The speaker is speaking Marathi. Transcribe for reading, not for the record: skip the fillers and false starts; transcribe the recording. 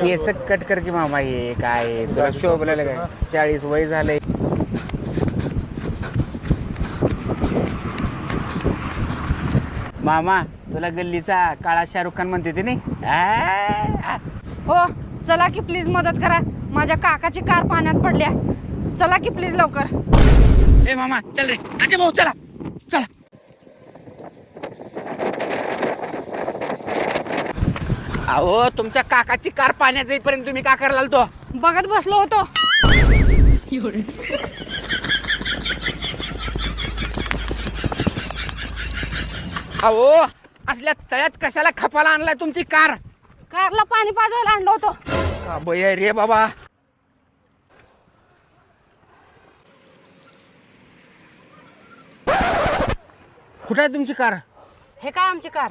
केस कट कर की मामा. हे काय तुला शोभला काय 40 वय झालंय. मामा तुला गल्लीचा काळा शाहरुख खान म्हणते ते नाही. हो चला की प्लीज मदत करा. माझ्या काकाची कार पाण्यात पडल्या. चला की प्लीज लवकर. ए मामा चल रे. अजय भाऊ चला चला. अहो तुमच्या काकाची कार पाण्यात जाईपर्यंत तुम्ही का करायला तो बघत बसलो होतो. अहो असल्या तळ्यात कशाला खपाला आणलाय तुमची कार. कारला पाणी पाजवायला आणलो होतो. बय रे बाबा. कुठे आहे तुमची कार. हे काय आमची कार.